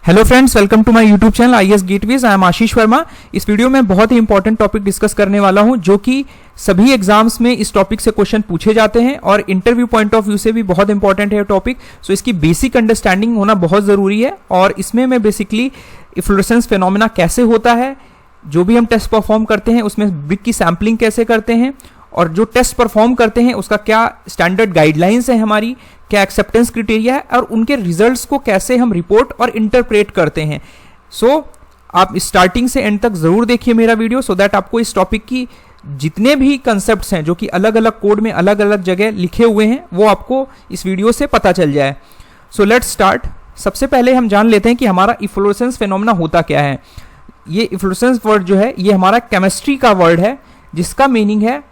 Hello friends, welcome to my YouTube channel IAS Gateways. I am Ashish Verma. इस video में बहुत ही important topic discuss करने वाला हूं, जो कि सभी एग्जाम्स में इस टॉपिक से क्वेश्चन पूछे जाते हैं और इंटरव्यू पॉइंट ऑफ व्यू से भी बहुत इंपॉर्टेंट है टॉपिक। सो इसकी बेसिक अंडरस्टैंडिंग होना बहुत ज़रूरी है। और इसमें मैं बेसिकली इफ्लोरेसेंस फिनोमेना कैसे होता है, जो भी हम टेस्ट परफॉर्म करते हैं उसमें ब्रिक की सैम्पलिंग कैसे करते हैं, और जो टेस्ट परफॉर्म करते हैं उसका क्या स्टैंडर्ड गाइडलाइंस है हमारी, क्या एक्सेप्टेंस क्राइटेरिया है, और उनके रिजल्ट्स को कैसे हम रिपोर्ट और इंटरप्रेट करते हैं। सो आप स्टार्टिंग से एंड तक जरूर देखिए मेरा वीडियो, सो दैट आपको इस टॉपिक की जितने भी कंसेप्ट्स हैं जो कि अलग अलग कोड में अलग अलग जगह लिखे हुए हैं वो आपको इस वीडियो से पता चल जाए। So let's start. सबसे पहले हम जान लेते हैं कि हमारा इफ्लोरेसेंस फिनोमेना होता क्या है। ये इफ्लोरेसेंस वर्ड जो है ये हमारा केमिस्ट्री का वर्ड है, जिसका मीनिंग है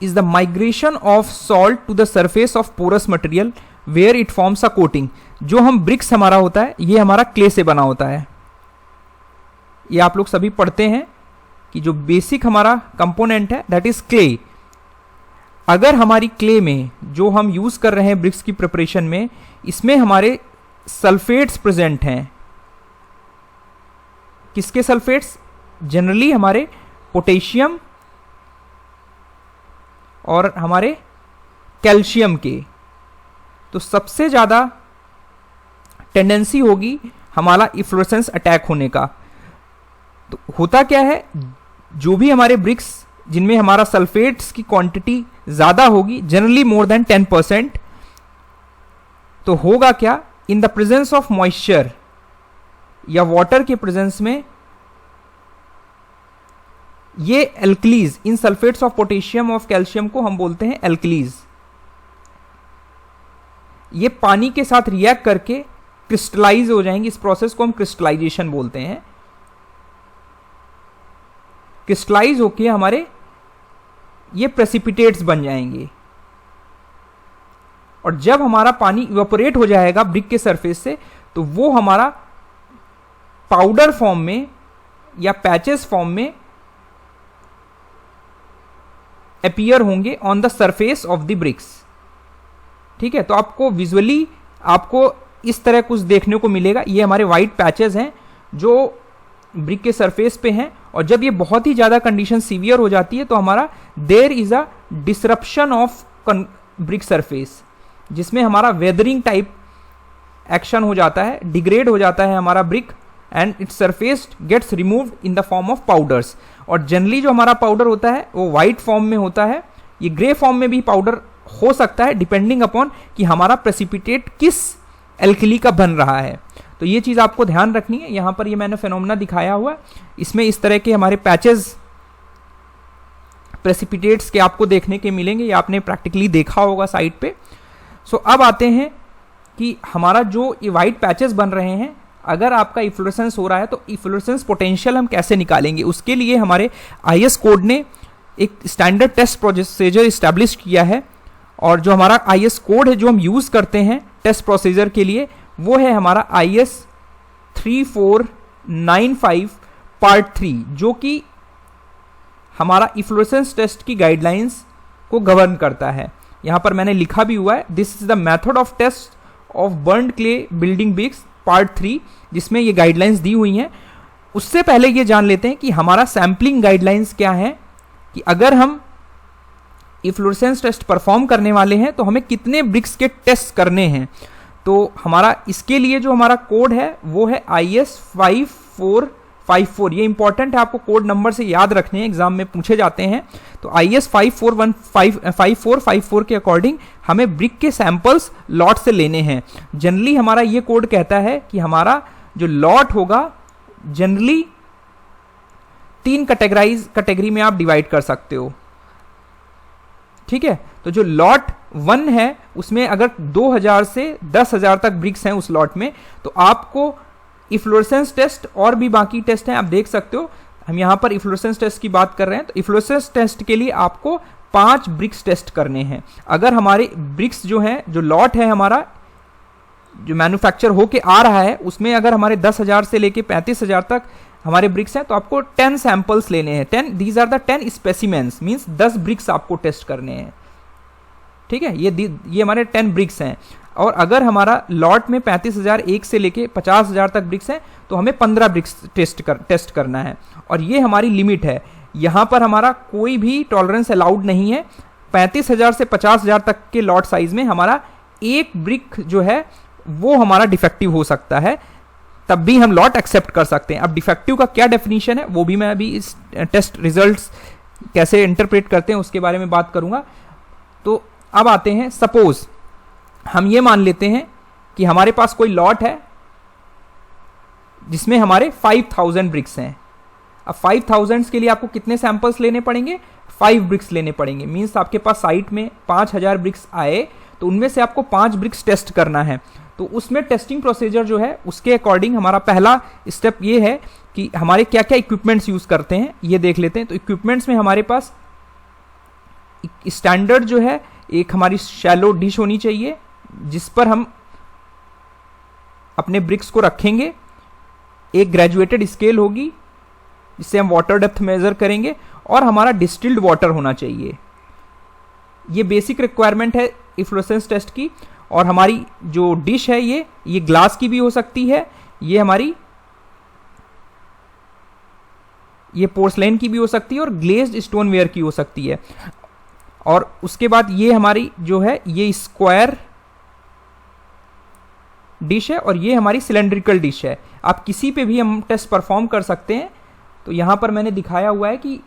is the migration of salt to the surface of porous material where it forms a coating। जो हम ब्रिक्स हमारा होता है ये हमारा क्ले से बना होता है। ये आप लोग सभी पढ़ते हैं कि जो बेसिक हमारा कंपोनेंट है दैट इज क्ले। अगर हमारी क्ले में जो हम यूज कर रहे हैं ब्रिक्स की प्रिपरेशन में, इसमें हमारे सल्फेट्स प्रेजेंट हैं। किसके सल्फेट्स? जनरली हमारे पोटेशियम और हमारे कैल्शियम के। तो सबसे ज़्यादा टेंडेंसी होगी हमारा इफ्लोरेसेंस अटैक होने का। तो होता क्या है, जो भी हमारे ब्रिक्स जिनमें हमारा सल्फेट्स की क्वांटिटी ज़्यादा होगी, जनरली मोर देन 10%, तो होगा क्या, in the presence of moisture या वाटर के प्रेजेंस में ये alkalis, in sulphates of potassium of calcium को हम बोलते हैं एल्कलीज। ये पानी के साथ रिएक्ट करके क्रिस्टलाइज हो जाएंगे। इस प्रोसेस को हम क्रिस्टलाइजेशन बोलते हैं। क्रिस्टलाइज होके हमारे ये प्रेसिपिटेट्स बन जाएंगे। और जब हमारा पानी इवेपोरेट हो जाएगा ब्रिक के सरफेस से, तो वो हमारा पाउडर फॉर्म में या पैचेस फॉर्म में अपीयर होंगे on the surface of the bricks. ठीक है, तो आपको विजुअली आपको इस तरह कुछ देखने को मिलेगा। ये हमारे वाइट पैचेस हैं जो ब्रिक के सरफेस पे हैं। और जब ये बहुत ही ज़्यादा कंडीशन सीवियर हो जाती है तो हमारा there is a disruption of brick surface, जिसमें हमारा वेदरिंग टाइप एक्शन हो जाता है, डिग्रेड हो जाता है हमारा brick, and its surface gets removed in the form of powders. और जनरली जो हमारा पाउडर होता है वो वाइट फॉर्म में होता है। ये ग्रे फॉर्म में भी पाउडर हो सकता है, डिपेंडिंग अपॉन कि हमारा प्रेसिपिटेट किस एल्कली का बन रहा है। तो ये चीज़ आपको ध्यान रखनी है। यहाँ पर ये मैंने फिनोमेना दिखाया हुआ, इसमें इस तरह के हमारे पैचेस प्रेसिपिटेट्स के आपको देखने के मिलेंगे। ये आपने प्रैक्टिकली देखा होगा साइट पे। सो अब आते हैं कि हमारा जो ये वाइट पैचेस बन रहे हैं, अगर आपका इफ्लोरेसेंस हो रहा है तो इफ्लोरेसेंस पोटेंशियल हम कैसे निकालेंगे। उसके लिए हमारे आईएस कोड ने एक स्टैंडर्ड टेस्ट प्रोसीजर इस्टेब्लिश किया है। और जो हमारा आईएस कोड है जो हम यूज़ करते हैं टेस्ट प्रोसीजर के लिए, वो है हमारा IS 3495 पार्ट 3, जो कि हमारा इफ्लोरेसेंस टेस्ट की गाइडलाइंस को गवर्न करता है। यहाँ पर मैंने लिखा भी हुआ है, this is the method of test of burned clay building bricks part 3, जिसमें ये गाइडलाइंस दी हुई हैं। उससे पहले ये जान लेते हैं कि हमारा सैम्पलिंग गाइडलाइंस क्या है, कि अगर हम इफ्लोरेसेंस टेस्ट परफॉर्म करने वाले हैं तो हमें कितने ब्रिक्स के टेस्ट करने हैं। तो हमारा इसके लिए जो हमारा कोड है वो है IS 5454। ये इंपॉर्टेंट है, आपको कोड नंबर से याद रखने हैं, एग्जाम में पूछे जाते हैं। तो IS 5454 के अकॉर्डिंग हमें ब्रिक के सैंपल्स लॉट से लेने हैं। जनरली हमारा ये कोड कहता है कि हमारा जो लॉट होगा जनरली 3 कैटेगरी में आप डिवाइड कर सकते हो। ठीक है, तो जो लॉट 1 है उसमें अगर 2000 से 10,000 तक ब्रिक्स हैं उस लॉट में, तो आपको इफ्लोरेसेंस टेस्ट और भी बाकी टेस्ट हैं, आप देख सकते हो। हम यहाँ पर इफ्लोरेसेंस टेस्ट की बात कर रहे हैं, तो इफ्लोरेसेंस टेस्ट के लिए आपको 5 ब्रिक्स टेस्ट करने हैं। अगर हमारे ब्रिक्स जो हैं, जो लॉट है हमारा जो मैन्युफैक्चर होके आ रहा है, उसमें अगर हमारे 10,000 से लेके 35,000 तक हमारे ब्रिक्स हैं, तो आपको 10 सैंपल्स लेने हैं। 10 these are the 10 specimens, means 10 bricks आपको टेस्ट करने हैं। ठीक है, ये हमारे 10 ब्रिक्स हैं। और अगर हमारा लॉट में 35,001 से लेके 50,000 तक ब्रिक्स हैं तो हमें 15 ब्रिक्स टेस्ट करना है, और ये हमारी लिमिट है। यहाँ पर हमारा कोई भी टॉलरेंस अलाउड नहीं है। 35,000 से 50,000 तक के लॉट साइज में हमारा एक ब्रिक जो है वो हमारा डिफेक्टिव हो सकता है, तब भी हम लॉट एक्सेप्ट कर सकते हैं। अब डिफेक्टिव का क्या डेफिनेशन है वो भी मैं अभी इस टेस्ट रिजल्ट्स कैसे इंटरप्रेट करते हैं उसके बारे में बात करूंगा। तो अब आते हैं, सपोज हम ये मान लेते हैं कि हमारे पास कोई लॉट है जिसमें हमारे 5,000 ब्रिक्स हैं। अब 5,000 के लिए आपको कितने सैंपल्स लेने पड़ेंगे? 5 ब्रिक्स लेने पड़ेंगे। मींस आपके पास साइट में 5,000 ब्रिक्स आए तो उनमें से आपको 5 ब्रिक्स टेस्ट करना है। तो उसमें टेस्टिंग प्रोसीजर जो है उसके अकॉर्डिंग हमारा पहला स्टेप ये है कि हमारे क्या क्या इक्विपमेंट्स यूज करते हैं ये देख लेते हैं। तो इक्विपमेंट्स में हमारे पास स्टैंडर्ड जो है एक हमारी शैलो डिश होनी चाहिए जिस पर हम अपने ब्रिक्स को रखेंगे। एक ग्रेजुएटेड स्केल होगी जिससे हम वाटर डेप्थ मेजर करेंगे, और हमारा डिस्टिल्ड वाटर होना चाहिए। ये बेसिक रिक्वायरमेंट है इफ्लोरेसेंस टेस्ट की। और हमारी जो डिश है ये ग्लास की भी हो सकती है, ये हमारी ये पोर्सलेन की भी हो सकती है, और ग्लेज्ड स्टोनवेयर की हो सकती है। और उसके बाद ये हमारी जो है ये स्क्वायर डिश है, और ये हमारी सिलेंड्रिकल डिश है। आप किसी पे भी हम टेस्ट परफॉर्म कर सकते हैं। तो यहां पर मैंने दिखाया हुआ है कि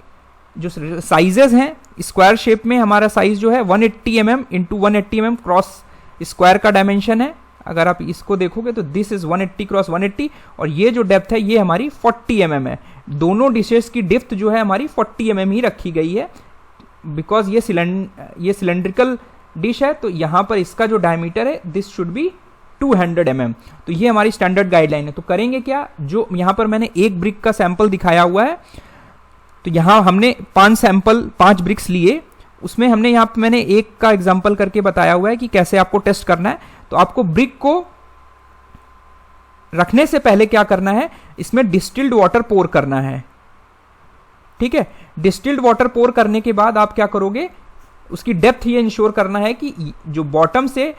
जो साइजेस हैं, स्क्वायर शेप में हमारा साइज जो है 180 mm into 180 mm cross square का डायमेंशन है। अगर आप इसको देखोगे तो दिस इज 180 क्रॉस 180, और ये जो डेप्थ है ये हमारी 40 mm है। दोनों डिशेस की डेप्थ जो है हमारी 40 mm ही रखी गई है, बिकॉज ये सिलेंड्रिकल डिश है। तो यहां पर इसका जो डायमीटर है दिस शुड बी 200 mm। तो ये हमारी स्टैंडर्ड गाइडलाइन है। तो करेंगे क्या, जो यहां पर मैंने एक ब्रिक का सैंपल दिखाया हुआ है, तो यहां हमने 5 ब्रिक्स लिए। उसमें हमने यहां पर मैंने एक का एग्जांपल करके बताया हुआ है कि कैसे आपको टेस्ट करना है। तो आपको ब्रिक को रखने से पहले क्या करना है, इसमें डिस्टिल्ड वाटर पोर करना है। ठीक है, डिस्टिल्ड वाटर पोर करने के बाद आप क्या करोगे, उसकी डेप्थ ये इंश्योर करना है कि जो बॉटम से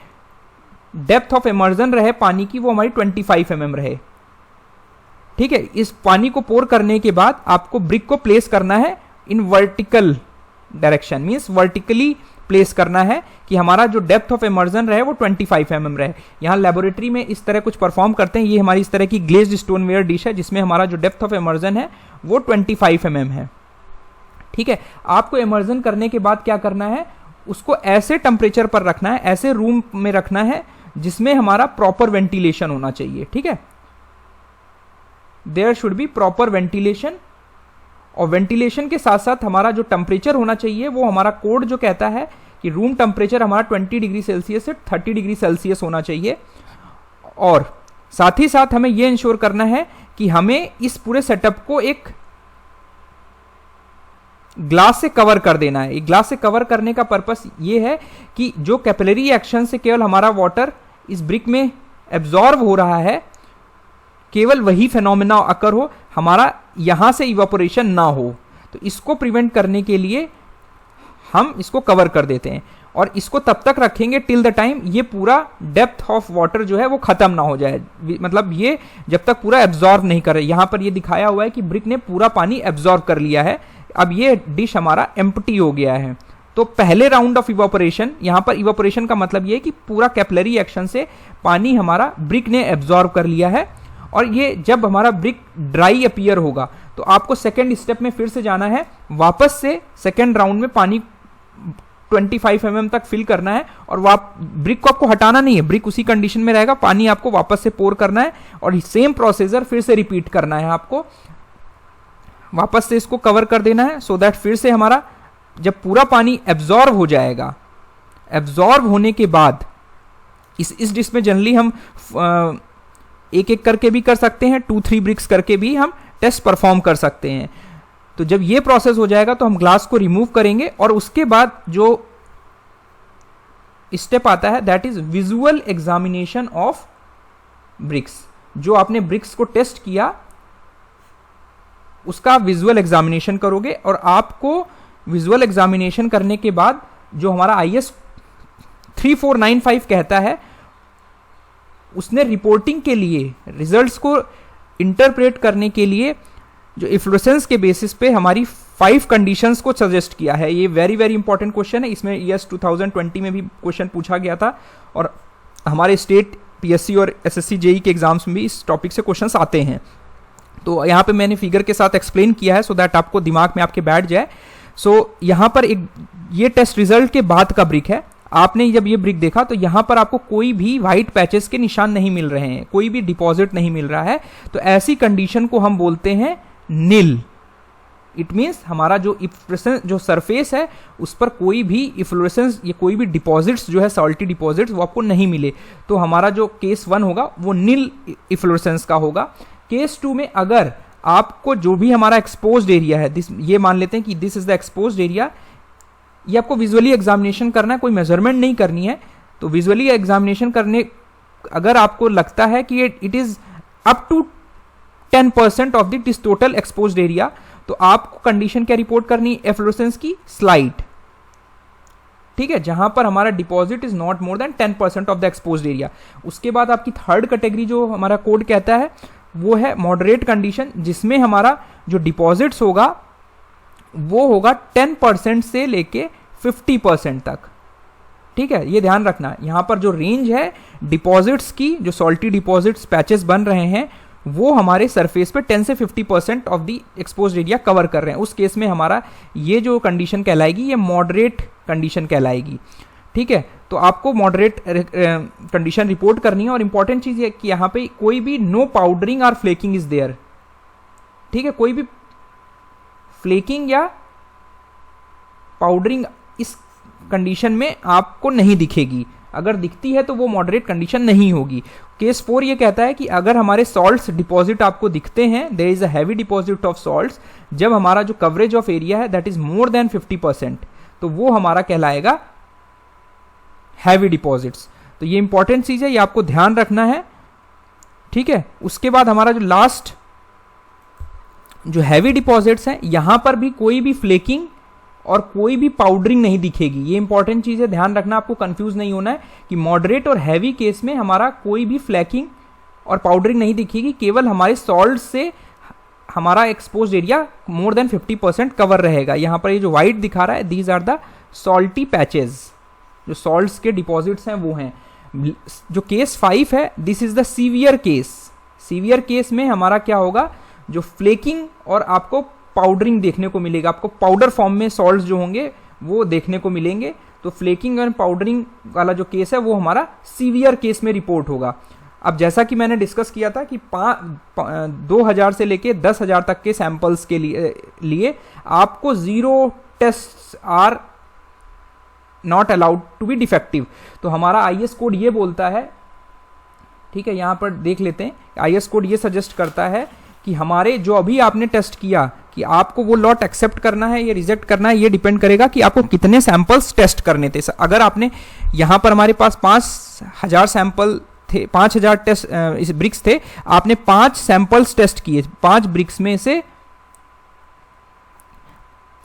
डेप्थ ऑफ इमर्जन रहे पानी की वो हमारी 25 mm रहे। ठीक है, इस पानी को पोर करने के बाद आपको ब्रिक को प्लेस करना है in vertical direction, means vertically place करना है कि हमारा जो डेप्थ ऑफ इमर्जन रहे वो 25 mm रहे। यहाँ लेबोरेटरी में इस तरह कुछ परफॉर्म करते हैं। ये हमारी इस तरह की ग्लेज्ड स्टोनवेयर डिश है जिसमें हमारा जो डेप्थ ऑफ इमर्जन है वो 25 mm है। ठीक है, आपको इमर्जन करने के बाद क्या करना है, उसको ऐसे टेम्परेचर पर रखना है, ऐसे रूम में रखना है जिसमें हमारा प्रॉपर वेंटिलेशन होना चाहिए। ठीक है, there should be proper ventilation. और वेंटिलेशन के साथ साथ हमारा जो टेम्परेचर होना चाहिए वो हमारा कोड जो कहता है कि रूम टेम्परेचर हमारा 20 डिग्री सेल्सियस से 30 डिग्री सेल्सियस होना चाहिए। और साथ ही साथ हमें यह इंश्योर करना है कि हमें इस पूरे सेटअप को एक ग्लास से कवर कर देना है। एक ग्लास से कवर करने का पर्पस ये है कि जो कैपिलरी एक्शन से केवल हमारा वाटर इस ब्रिक में एब्जॉर्ब हो रहा है, केवल वही फेनोमेना अकर हो, हमारा यहां से इवापोरेशन ना हो। तो इसको प्रिवेंट करने के लिए हम इसको कवर कर देते हैं, और इसको तब तक रखेंगे टिल द टाइम ये पूरा डेप्थ ऑफ वाटर जो है वो खत्म ना हो जाए। मतलब ये जब तक पूरा एब्जॉर्ब नहीं करे। यहां पर ये दिखाया हुआ है कि ब्रिक ने पूरा पानी एब्जॉर्ब कर लिया है। अब ये डिश हमारा एम्प्टी हो गया है। तो पहले राउंड ऑफ इवापोरेशन, यहां पर इवापोरेशन का मतलब ये है कि पूरा कैपिलरी एक्शन से पानी हमारा ब्रिक ने एब्जॉर्ब कर लिया है। और ये जब हमारा ब्रिक ड्राई अपीयर होगा तो आपको सेकेंड स्टेप में फिर से जाना है, वापस से सेकेंड राउंड में पानी 25 mm तक फिल करना है, और ब्रिक को आपको हटाना नहीं है, ब्रिक उसी कंडीशन में रहेगा, पानी आपको वापस से पोर करना है, और सेम प्रोसीजर फिर से रिपीट करना है। आपको वापस से इसको कवर कर देना है सो दैट फिर से हमारा जब पूरा पानी एब्जॉर्ब हो जाएगा, एब्जॉर्ब होने के बाद इस डिश में जनरली हम एक एक करके भी कर सकते हैं, 2-3 ब्रिक्स करके भी हम टेस्ट परफॉर्म कर सकते हैं। तो जब ये प्रोसेस हो जाएगा तो हम ग्लास को रिमूव करेंगे, और उसके बाद जो स्टेप आता है that is visual examination of BRICS. जो आपने ब्रिक्स को टेस्ट किया उसका विजुअल एग्जामिनेशन करोगे, और आपको विजुअल एग्जामिनेशन करने के बाद जो हमारा IS 3495 कहता है उसने रिपोर्टिंग के लिए, रिजल्ट्स को इंटरप्रेट करने के लिए जो इफ्लोरेसेंस के बेसिस पे हमारी 5 कंडीशंस को सजेस्ट किया है। ये वेरी वेरी इंपॉर्टेंट क्वेश्चन है, इसमें ईएस 2020 में भी क्वेश्चन पूछा गया था और हमारे स्टेट पीएससी और एसएससी जेई के एग्जाम्स में भी इस टॉपिक से क्वेश्चंस आते हैं। तो यहाँ पे मैंने फिगर के साथ एक्सप्लेन किया है सो दैट आपको दिमाग में आपके बैठ जाए। सो यहाँ पर एक ये टेस्ट रिजल्ट के बाद का ब्रिक है। आपने जब ये ब्रिक देखा तो यहाँ पर आपको कोई भी व्हाइट पैचेस के निशान नहीं मिल रहे हैं, कोई भी डिपॉजिट नहीं मिल रहा है, तो ऐसी कंडीशन को हम बोलते हैं नील। इट मीन्स हमारा जो इफ्लोरेसेंस जो सरफेस है उस पर कोई भी इफ्लोरेसेंस या कोई भी डिपॉजिट्स जो है सॉल्टी डिपॉजिट्स वो आपको नहीं मिले, तो हमारा जो केस 1 होगा वो नील इफ्लोरेसेंस का होगा। केस 2 में अगर आपको जो भी हमारा एक्सपोज्ड एरिया है, ये मान लेते हैं कि this is the exposed area, ये आपको विजुअली एग्जामिनेशन करना है, कोई मेजरमेंट नहीं करनी है। तो विजुअली एग्जामिनेशन करने अगर आपको लगता है कि it is up to 10% of the total exposed area, तो आपको कंडीशन क्या रिपोर्ट करनी है, एफ्लोरेसेंस की स्लाइट, ठीक है, जहां पर हमारा deposit is not more than 10% of the exposed area. उसके बाद आपकी थर्ड कैटेगरी जो हमारा कोड कहता है वो है मॉडरेट कंडीशन, जिसमें हमारा जो डिपॉजिट्स होगा वो होगा 10% से लेके 50% तक, ठीक है। ये ध्यान रखना, यहां पर जो रेंज है डिपॉजिट्स की, जो सॉल्टी डिपॉजिट्स पैचेस बन रहे हैं वो हमारे सरफेस पे 10 से 50% of the exposed area cover कर रहे हैं। उस केस में हमारा ये जो कंडीशन कहलाएगी ये मॉडरेट कंडीशन कहलाएगी, ठीक है। तो आपको मॉडरेट कंडीशन रिपोर्ट करनी है और इंपॉर्टेंट चीज है कि यहाँ पे कोई भी नो पाउडरिंग और फ्लेकिंग इज देयर, ठीक है, कोई भी फ्लेकिंग या पाउडरिंग इस कंडीशन में आपको नहीं दिखेगी। अगर दिखती है तो वो मॉडरेट कंडीशन नहीं होगी। केस 4 ये कहता है कि अगर हमारे सॉल्ट्स डिपॉजिट आपको दिखते हैं, there is a heavy deposit of salts, जब हमारा जो कवरेज ऑफ एरिया है दैट इज मोर देन 50%, तो वो हमारा कहलाएगा हैवी डिपॉजिट्स। तो ये इंपॉर्टेंट चीज है, ये आपको ध्यान रखना है, ठीक है। उसके बाद हमारा जो लास्ट जो हैवी डिपॉजिट्स हैं, यहां पर भी कोई भी फ्लेकिंग और कोई भी पाउडरिंग नहीं दिखेगी। ये इंपॉर्टेंट चीज है, ध्यान रखना, आपको कंफ्यूज नहीं होना है कि मॉडरेट और हैवी केस में हमारा कोई भी फ्लैकिंग और पाउडरिंग नहीं दिखेगी, केवल हमारे सॉल्ट से हमारा exposed area more than 50% cover रहेगा। यहां पर ये जो व्हाइट दिखा रहा है these are the salty patches, जो सॉल्ट्स के डिपॉजिट्स हैं वो हैं। जो केस 5 है this is the severe case. Severe case में हमारा क्या होगा, जो फ्लेकिंग और आपको पाउडरिंग देखने को मिलेगा, आपको पाउडर फॉर्म में सॉल्ट्स जो होंगे वो देखने को मिलेंगे। तो फ्लेकिंग और पाउडरिंग वाला जो केस है वो हमारा सीवियर केस में रिपोर्ट होगा। अब जैसा कि मैंने डिस्कस किया था कि 2000 से लेके 10,000 तक के सैंपल्स के लिए आपको 0 test are not allowed to be defective. तो हमारा आईएस कोड ये बोलता है, ठीक है, यहां पर देख लेते हैं, आईएस कोड ये सजेस्ट करता है कि हमारे जो अभी आपने टेस्ट किया कि आपको वो लॉट एक्सेप्ट करना है या रिजेक्ट करना है, ये डिपेंड करेगा कि आपको कितने सैंपल्स टेस्ट करने थे। अगर आपने यहां पर हमारे पास 5000 सैंपल थे, 5000 टेस्ट इस ब्रिक्स थे, आपने 5 सैंपल्स टेस्ट किए, 5 ब्रिक्स में से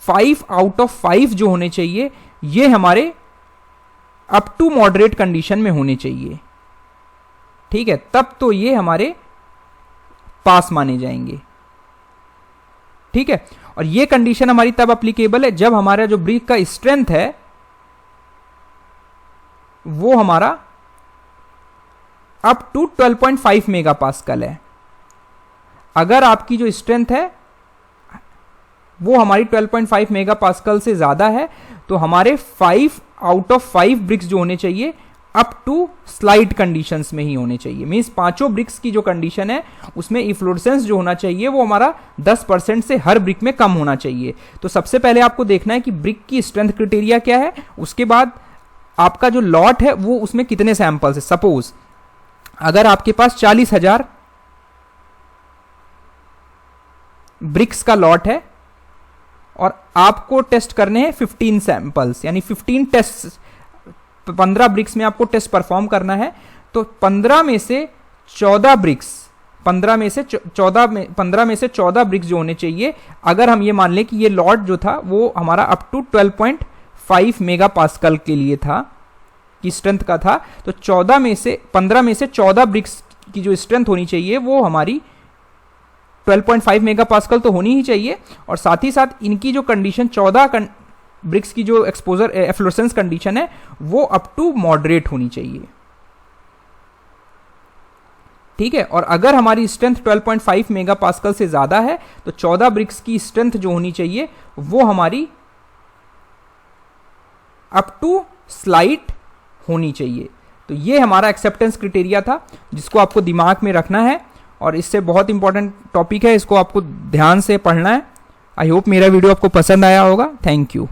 5 आउट ऑफ 5 जो होने चाहिए ये हमारे अप टू मॉडरेट कंडीशन में होने चाहिए, ठीक है, तब तो ये हमारे पास माने जाएंगे, ठीक है। और ये कंडीशन हमारी तब अप्लीकेबल है जब हमारा जो ब्रिक का स्ट्रेंथ है वो हमारा अप टू 12.5 मेगापास्कल है। अगर आपकी जो स्ट्रेंथ है वो हमारी 12.5 मेगापास्कल से ज्यादा है तो हमारे 5 आउट ऑफ 5 ब्रिक्स जो होने चाहिए अप टू स्लाइड कंडीशंस में ही होने चाहिए। मींस पांचों ब्रिक्स की जो कंडीशन है उसमें इफ्लोरेसेंस जो होना चाहिए वो हमारा 10% से हर ब्रिक में कम होना चाहिए। तो सबसे पहले आपको देखना है कि ब्रिक की स्ट्रेंथ क्राइटेरिया क्या है, उसके बाद आपका जो लॉट है वो उसमें कितने सैंपल्स है। सपोज अगर आपके पास 40,000 ब्रिक्स का लॉट है और आपको टेस्ट करने हैं 15 सैंपल्स, यानी 15 टेस्ट, 15 ब्रिक्स में आपको टेस्ट परफॉर्म करना है, तो 15 में से 14 ब्रिक्स, 15 में से 14 ब्रिक्स जो होने चाहिए, अगर हम ये मान लें कि ये लॉट जो था वो हमारा अप टू 12.5 मेगापास्कल के लिए था, की स्ट्रेंथ का था, तो 15 में से 14 ब्रिक्स की जो स्ट्रेंथ होनी चाहिए वो हमारी 12.5 मेगापास्कल तो होनी ही चाहिए, और साथ ही साथ इनकी जो कंडीशन 14 ब्रिक्स की जो एक्सपोजर एफ्लोरेसेंस कंडीशन है वो अप टू मॉडरेट होनी चाहिए। ठीक है, और अगर हमारी स्ट्रेंथ 12.5 मेगापास्कल से ज्यादा है तो 14 ब्रिक्स की स्ट्रेंथ जो होनी चाहिए वो हमारी अप टू स्लाइट होनी चाहिए। तो ये हमारा एक्सेप्टेंस क्राइटेरिया था जिसको आपको दिमाग में रखना है, और इससे बहुत इंपॉर्टेंट टॉपिक है, इसको आपको ध्यान से पढ़ना है। आई होप मेरा वीडियो आपको पसंद आया होगा। Thank you.